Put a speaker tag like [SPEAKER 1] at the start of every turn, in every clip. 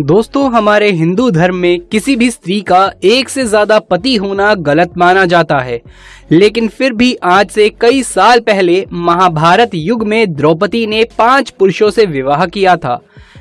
[SPEAKER 1] दोस्तों, हमारे हिंदू धर्म में किसी भी स्त्री का एक से ज्यादा पति होना गलत माना जाता है। लेकिन फिर भी आज से कई साल पहले महाभारत युग में द्रौपदी ने 5 पुरुषों से विवाह किया था।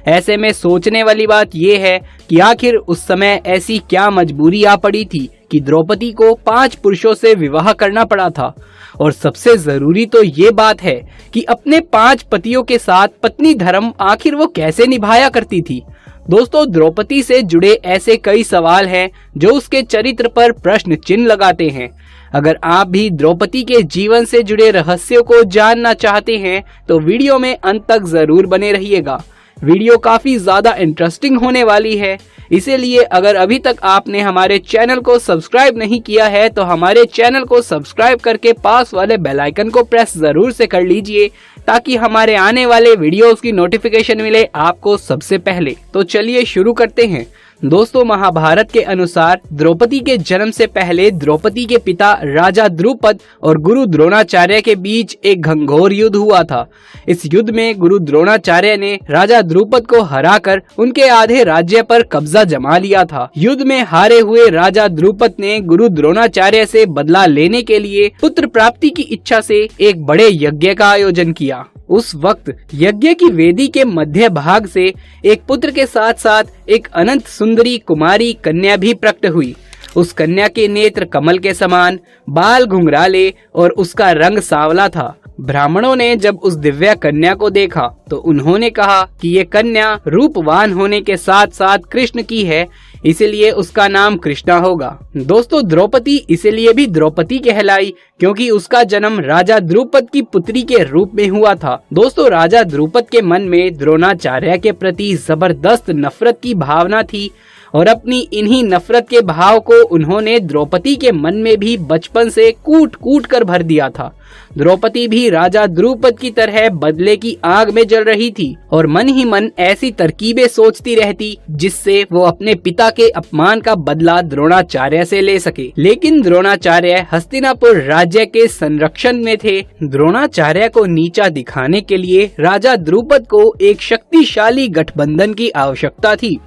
[SPEAKER 1] ऐसे में सोचने वाली बात यह है कि आखिर उस समय ऐसी क्या मजबूरी आ पड़ी थी कि द्रौपदी को 5 पुरुषों से विवाह करना पड़ा था। और सबसे जरूरी तो ये बात है कि अपने 5 पतियों के साथ पत्नी धर्म आखिर वो कैसे निभाया करती थी। दोस्तों, द्रौपदी से जुड़े ऐसे कई सवाल हैं जो उसके चरित्र पर प्रश्न चिन्ह लगाते हैं। अगर आप भी द्रौपदी के जीवन से जुड़े रहस्यों को जानना चाहते हैं तो वीडियो में अंत तक जरूर बने रहिएगा। वीडियो काफी ज्यादा इंटरेस्टिंग होने वाली है, इसीलिए अगर अभी तक आपने हमारे चैनल को सब्सक्राइब नहीं किया है तो हमारे चैनल को सब्सक्राइब करके पास वाले बेल आइकन को प्रेस जरूर से कर लीजिए ताकि हमारे आने वाले वीडियोस की नोटिफिकेशन मिले आपको सबसे पहले। तो चलिए शुरू करते हैं। दोस्तों, महाभारत के अनुसार द्रौपदी के जन्म से पहले द्रौपदी के पिता राजा द्रुपद और गुरु द्रोणाचार्य के बीच एक घंघोर युद्ध हुआ था। इस युद्ध में गुरु द्रोणाचार्य ने राजा द्रुपद को हराकर उनके आधे राज्य पर कब्जा जमा लिया था। युद्ध में हारे हुए राजा द्रुपद ने गुरु द्रोणाचार्य से बदला लेने के लिए पुत्र प्राप्ति की इच्छा से एक बड़े यज्ञ का आयोजन किया। उस वक्त यज्ञ की वेदी के मध्य भाग से एक पुत्र के साथ साथ एक अनंत सुंदरी कुमारी कन्या भी प्रकट हुई। उस कन्या के नेत्र कमल के समान, बाल घुंघराले और उसका रंग सांवला था। ब्राह्मणों ने जब उस दिव्य कन्या को देखा तो उन्होंने कहा कि ये कन्या रूपवान होने के साथ साथ कृष्ण की है, इसीलिए उसका नाम कृष्णा होगा। दोस्तों, द्रौपदी इसलिए भी द्रौपदी कहलाई क्योंकि उसका जन्म राजा द्रुपद की पुत्री के रूप में हुआ था। दोस्तों, राजा द्रुपद के मन में द्रोणाचार्य के प्रति जबरदस्त नफरत की भावना थी और अपनी इन्हीं नफरत के भाव को उन्होंने द्रौपदी के मन में भी बचपन से कूट कूट कर भर दिया था। द्रौपदी भी राजा द्रुपद की तरह बदले की आग में जल रही थी और मन ही मन ऐसी तरकीबें सोचती रहती जिससे वो अपने पिता के अपमान का बदला द्रोणाचार्य से ले सके। लेकिन द्रोणाचार्य हस्तिनापुर राज्य के संरक्षण में थे। द्रोणाचार्य को नीचा दिखाने के लिए राजा द्रुपद को एक शक्तिशाली गठबंधन की आवश्यकता थी।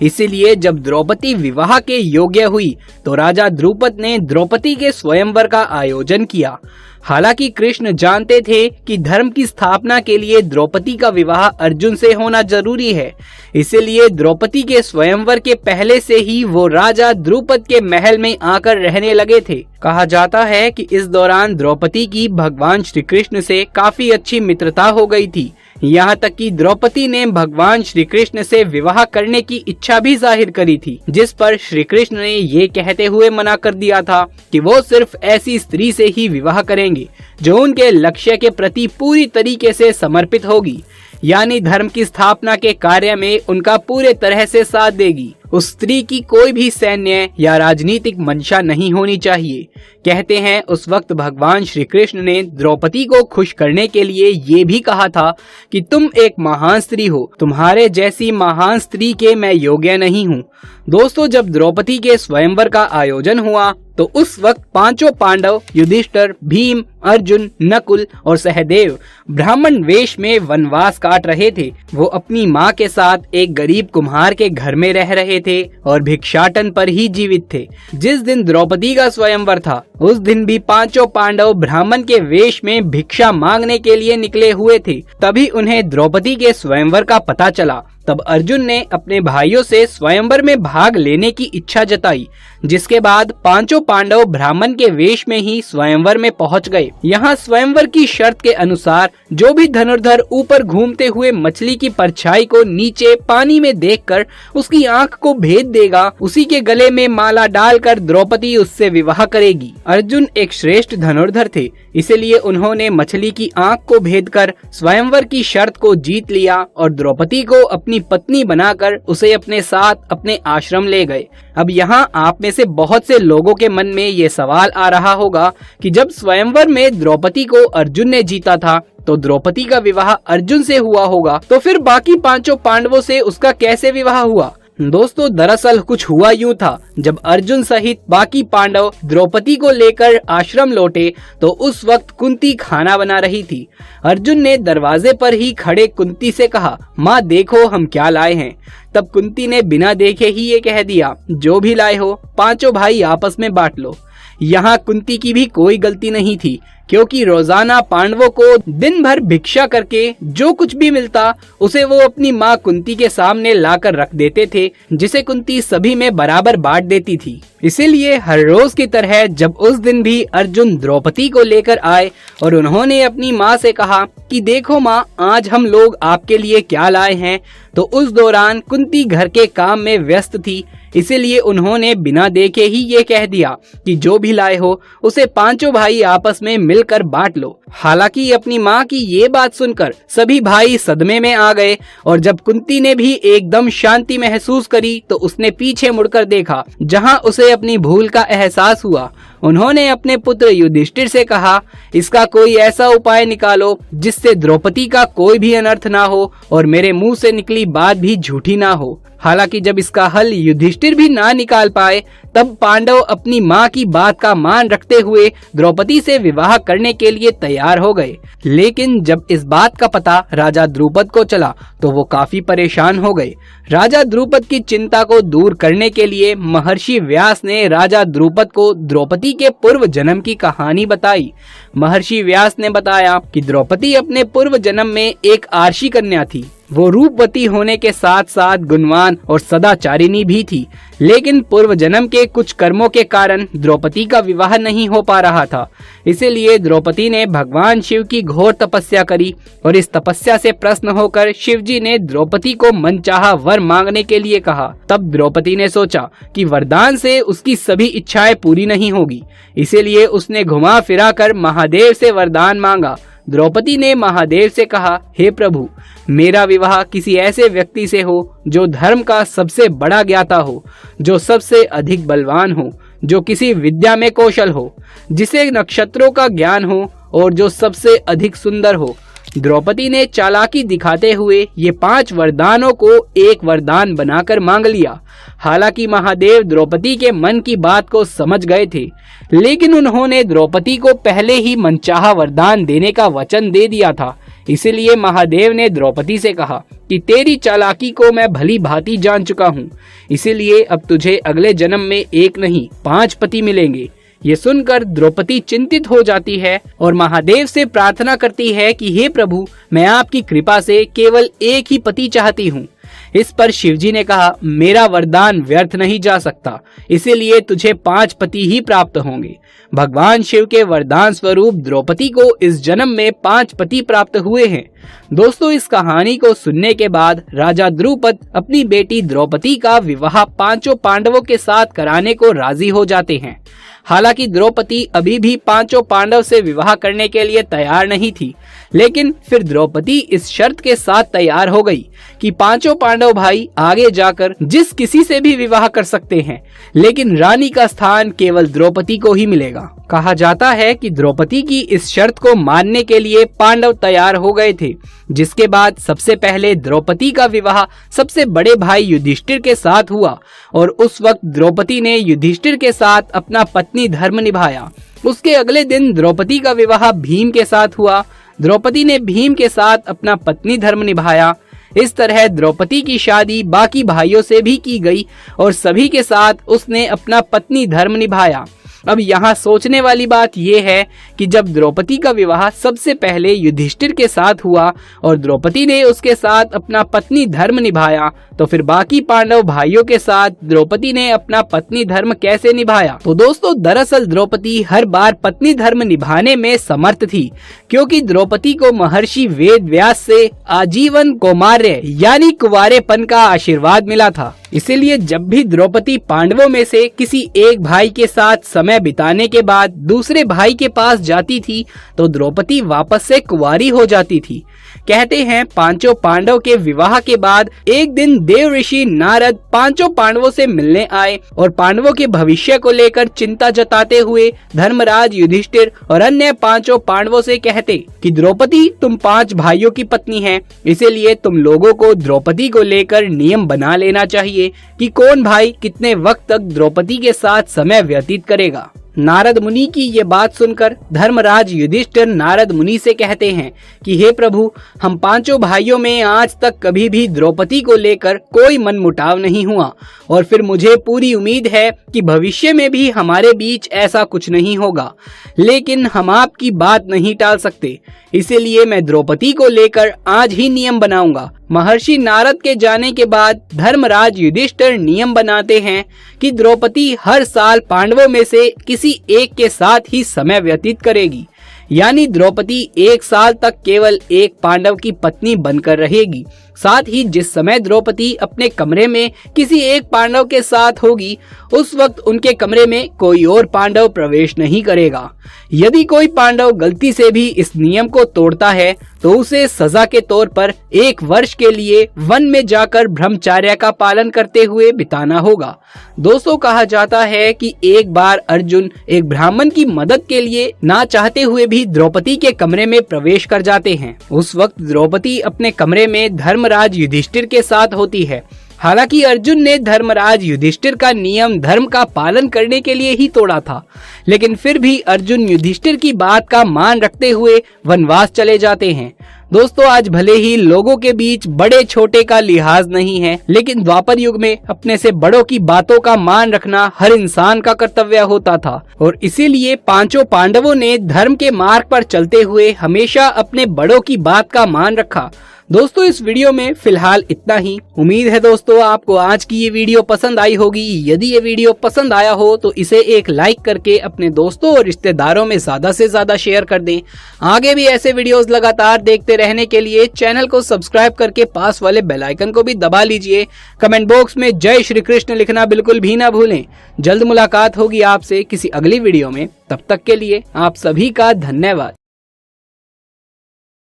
[SPEAKER 1] इसीलिए जब द्रौपदी विवाह के योग्य हुई तो राजा द्रुपद ने द्रौपदी के स्वयंवर का आयोजन किया। हालांकि कृष्ण जानते थे कि धर्म की स्थापना के लिए द्रौपदी का विवाह अर्जुन से होना जरूरी है, इसीलिए द्रौपदी के स्वयंवर के पहले से ही वो राजा द्रुपद के महल में आकर रहने लगे थे। कहा जाता है कि इस दौरान द्रौपदी की भगवान श्री कृष्ण से काफी अच्छी मित्रता हो गई थी। यहाँ तक कि द्रौपदी ने भगवान श्री कृष्ण से विवाह करने की इच्छा भी जाहिर करी थी, जिस पर श्री कृष्ण ने ये कहते हुए मना कर दिया था कि वो सिर्फ ऐसी स्त्री से ही विवाह करेंगे जो उनके लक्ष्य के प्रति पूरी तरीके से समर्पित होगी, यानी धर्म की स्थापना के कार्य में उनका पूरे तरह से साथ देगी। उस स्त्री की कोई भी सैन्य या राजनीतिक मंशा नहीं होनी चाहिए। कहते हैं उस वक्त भगवान श्री कृष्ण ने द्रौपदी को खुश करने के लिए ये भी कहा था कि तुम एक महान स्त्री हो, तुम्हारे जैसी महान स्त्री के मैं योग्य नहीं हूँ। दोस्तों, जब द्रौपदी के स्वयंवर का आयोजन हुआ तो उस वक्त 5 पांडव युधिष्ठिर, भीम, अर्जुन, नकुल और सहदेव ब्राह्मण वेश में वनवास काट रहे थे। वो अपनी माँ के साथ एक गरीब कुम्हार के घर में रह रहे थे और भिक्षाटन पर ही जीवित थे। जिस दिन द्रौपदी का स्वयंवर था उस दिन भी 5 पांडव ब्राह्मण के वेश में भिक्षा मांगने के लिए निकले हुए थे। तभी उन्हें द्रौपदी के स्वयंवर का पता चला। तब अर्जुन ने अपने भाइयों से स्वयंवर में भाग लेने की इच्छा जताई, जिसके बाद 5 पांडव ब्राह्मण के वेश में ही स्वयंवर में पहुंच गए। यहाँ स्वयंवर की शर्त के अनुसार जो भी धनुर्धर ऊपर घूमते हुए मछली की परछाई को नीचे पानी में देखकर उसकी आंख को भेद देगा, उसी के गले में माला डालकर द्रौपदी उससे विवाह करेगी। अर्जुन एक श्रेष्ठ धनुर्धर थे, इसलिए उन्होंने मछली की आंख को भेदकर स्वयंवर की शर्त को जीत लिया और द्रौपदी को अपनी पत्नी बनाकर उसे अपने साथ अपने आश्रम ले गए। अब यहाँ आप में से बहुत से लोगों के मन में ये सवाल आ रहा होगा कि जब स्वयंवर में द्रौपदी को अर्जुन ने जीता था तो द्रौपदी का विवाह अर्जुन से हुआ होगा, तो फिर बाकी 5 पांडवों से उसका कैसे विवाह हुआ? दोस्तों दरअसल कुछ हुआ यूं था, जब अर्जुन सहित बाकी पांडव द्रौपदी को लेकर आश्रम लौटे तो उस वक्त कुंती खाना बना रही थी। अर्जुन ने दरवाजे पर ही खड़े कुंती से कहा, माँ देखो हम क्या लाए हैं। तब कुंती ने बिना देखे ही ये कह दिया, जो भी लाए हो पांचों भाई आपस में बांट लो। यहाँ कुंती की भी कोई गलती नहीं थी, क्योंकि रोजाना पांडवों को दिन भर भिक्षा करके जो कुछ भी मिलता उसे वो अपनी माँ कुंती के सामने लाकर रख देते थे, जिसे कुंती सभी में बराबर बांट देती थी। इसीलिए हर रोज की तरह जब उस दिन भी अर्जुन द्रौपदी को लेकर आए और उन्होंने अपनी माँ से कहा कि देखो माँ, आज हम लोग आपके लिए क्या लाए हैं, तो उस दौरान कुंती घर के काम में व्यस्त थी। इसीलिए उन्होंने बिना देखे ही ये कह दिया कि जो भी लाए हो उसे पांचों भाई आपस में मिलकर बांट लो। हालांकि अपनी माँ की ये बात सुनकर सभी भाई सदमे में आ गए और जब कुंती ने भी एकदम शांति महसूस करी तो उसने पीछे मुड़कर देखा, जहाँ उसे अपनी भूल का एहसास हुआ। उन्होंने अपने पुत्र युधिष्ठिर से कहा, इसका कोई ऐसा उपाय निकालो जिससे द्रौपदी का कोई भी अनर्थ ना हो और मेरे मुंह से निकली बात भी झूठी ना हो। हालांकि जब इसका हल युधिष्ठिर भी ना निकाल पाए तब पांडव अपनी माँ की बात का मान रखते हुए द्रौपदी से विवाह करने के लिए तैयार हो गए। लेकिन जब इस बात का पता राजा द्रुपद को चला तो वो काफी परेशान हो गए। राजा द्रुपद की चिंता को दूर करने के लिए महर्षि व्यास ने राजा द्रुपद को द्रौपदी के पूर्व जन्म की कहानी बताई। महर्षि व्यास ने बताया कि द्रौपदी अपने पूर्व जन्म में एक आर्षी कन्या थी। वो रूपवती होने के साथ साथ गुणवान और सदाचारिणी भी थी, लेकिन पूर्व जन्म के कुछ कर्मों के कारण द्रौपदी का विवाह नहीं हो पा रहा था। इसीलिए द्रौपदी ने भगवान शिव की घोर तपस्या करी और इस तपस्या से प्रसन्न होकर शिवजी ने द्रौपदी को मनचाहा वर मांगने के लिए कहा। तब द्रौपदी ने सोचा कि वरदान से उसकी सभी इच्छाएं पूरी नहीं होगी, इसीलिए उसने घुमा फिरा कर महादेव से वरदान मांगा। द्रौपदी ने महादेव से कहा, हे प्रभु, मेरा विवाह किसी ऐसे व्यक्ति से हो जो धर्म का सबसे बड़ा ज्ञाता हो, जो सबसे अधिक बलवान हो, जो किसी विद्या में कौशल हो, जिसे नक्षत्रों का ज्ञान हो और जो सबसे अधिक सुंदर हो। द्रौपदी ने चालाकी दिखाते हुए ये 5 वरदानों को एक वरदान बनाकर मांग लिया। हालांकि महादेव द्रौपदी के मन की बात को समझ गए थे, लेकिन उन्होंने द्रौपदी को पहले ही मनचाहा वरदान देने का वचन दे दिया था। इसलिए महादेव ने द्रौपदी से कहा कि तेरी चालाकी को मैं भली भांति जान चुका हूँ, इसीलिए अब तुझे अगले जन्म में एक नहीं 5 पति मिलेंगे। ये सुनकर द्रौपदी चिंतित हो जाती है और महादेव से प्रार्थना करती है कि हे प्रभु, मैं आपकी कृपा से केवल एक ही पति चाहती हूँ। इस पर शिवजी ने कहा, मेरा वरदान व्यर्थ नहीं जा सकता, इसीलिए तुझे 5 पति ही प्राप्त होंगे। भगवान शिव के वरदान स्वरूप द्रौपदी को इस जन्म में 5 पति प्राप्त हुए हैं। दोस्तों, इस कहानी को सुनने के बाद राजा द्रुपद अपनी बेटी द्रौपदी का विवाह 5 पांडवों के साथ कराने को राजी हो जाते हैं। हालांकि द्रौपदी अभी भी 5 पांडव से विवाह करने के लिए तैयार नहीं थी, लेकिन फिर द्रौपदी इस शर्त के साथ तैयार हो गई कि 5 पांडव भाई आगे जाकर जिस किसी से भी विवाह कर सकते हैं, लेकिन रानी का स्थान केवल द्रौपदी को ही मिलेगा। कहा जाता है कि द्रौपदी की इस शर्त को मानने के लिए पांडव तैयार हो गए थे, जिसके बाद सबसे पहले द्रौपदी का विवाह सबसे बड़े भाई युधिष्ठिर के साथ हुआ और उस वक्त द्रौपदी ने युधिष्ठिर के साथ अपना पत्नी धर्म निभाया। उसके अगले दिन द्रौपदी का विवाह भीम के साथ हुआ। द्रौपदी ने भीम के साथ अपना पत्नी धर्म निभाया। इस तरह द्रौपदी की शादी बाकी भाइयों से भी की गई और सभी के साथ उसने अपना पत्नी धर्म निभाया। अब यहाँ सोचने वाली बात यह है कि जब द्रौपदी का विवाह सबसे पहले युधिष्ठिर के साथ हुआ और द्रौपदी ने उसके साथ अपना पत्नी धर्म निभाया, तो फिर बाकी पांडव भाइयों के साथ द्रौपदी ने अपना पत्नी धर्म कैसे निभाया? तो दोस्तों, दरअसल द्रौपदी हर बार पत्नी धर्म निभाने में समर्थ थी, क्योंकि द्रौपदी को महर्षि वेद व्यास से आजीवन कौमार्य यानी कुंवारेपन का आशीर्वाद मिला था। इसीलिए जब भी द्रौपदी पांडवों में से किसी एक भाई के साथ समय बिताने के बाद दूसरे भाई के पास जाती थी, तो द्रौपदी वापस से कुंवारी हो जाती थी, कहते हैं पांचों पांडव के विवाह के बाद एक दिन देव ऋषि नारद पांचों पांडवों से मिलने आए और पांडवों के भविष्य को लेकर चिंता जताते हुए धर्मराज युधिष्ठिर और अन्य पांचों पांडवों से कहते कि द्रौपदी तुम 5 भाइयों की पत्नी हैं, इसीलिए तुम लोगों को द्रौपदी को लेकर नियम बना लेना चाहिए कि कौन भाई कितने वक्त तक द्रौपदी के साथ समय व्यतीत करेगा। नारद मुनि की ये बात सुनकर धर्मराज युधिष्ठिर नारद मुनि से कहते हैं कि हे प्रभु, हम पांचों भाइयों में आज तक कभी भी द्रौपदी को लेकर कोई मनमुटाव नहीं हुआ और फिर मुझे पूरी उम्मीद है कि भविष्य में भी हमारे बीच ऐसा कुछ नहीं होगा, लेकिन हम आपकी बात नहीं टाल सकते, इसीलिए मैं द्रौपदी को लेकर आज ही नियम बनाऊंगा। महर्षि नारद के जाने के बाद धर्मराज युधिष्ठिर नियम बनाते हैं कि द्रौपदी हर साल पांडवों में से किसी एक के साथ ही समय व्यतीत करेगी, यानी द्रौपदी 1 साल तक केवल एक पांडव की पत्नी बनकर रहेगी। साथ ही जिस समय द्रौपदी अपने कमरे में किसी एक पांडव के साथ होगी, उस वक्त उनके कमरे में कोई और पांडव प्रवेश नहीं करेगा। यदि कोई पांडव गलती से भी इस नियम को तोड़ता है तो उसे सजा के तौर पर 1 वर्ष के लिए वन में जाकर ब्रह्मचर्य का पालन करते हुए बिताना होगा। दोस्तों, कहा जाता है कि एक बार अर्जुन एक ब्राह्मण की मदद के लिए ना चाहते हुए भी द्रौपदी के कमरे में प्रवेश कर जाते हैं। उस वक्त द्रौपदी अपने कमरे में धर्मराज युधिष्ठिर के साथ होती है। हालांकि अर्जुन ने धर्मराज युधिष्ठिर का नियम धर्म का पालन करने के लिए ही तोड़ा था, लेकिन फिर भी अर्जुन युधिष्ठिर की बात का मान रखते हुए वनवास चले जाते हैं। दोस्तों, आज भले ही लोगों के बीच बड़े छोटे का लिहाज नहीं है, लेकिन द्वापर युग में अपने से बड़ों की बातों का मान रखना हर इंसान का कर्तव्य होता था और इसीलिए पांचों पांडवों ने धर्म के मार्ग पर चलते हुए हमेशा अपने बड़ों की बात का मान रखा। दोस्तों, इस वीडियो में फिलहाल इतना ही। उम्मीद है दोस्तों आपको आज की ये वीडियो पसंद आई होगी। यदि ये वीडियो पसंद आया हो तो इसे एक लाइक करके अपने दोस्तों और रिश्तेदारों में ज्यादा से ज्यादा शेयर कर दें। आगे भी ऐसे वीडियोस लगातार देखते रहने के लिए चैनल को सब्सक्राइब करके पास वाले बेल आइकन को भी दबा लीजिए। कमेंट बॉक्स में जय श्री कृष्ण लिखना बिल्कुल भी ना भूलें। जल्द मुलाकात होगी आपसे किसी अगली वीडियो में। तब तक के लिए आप सभी का धन्यवाद।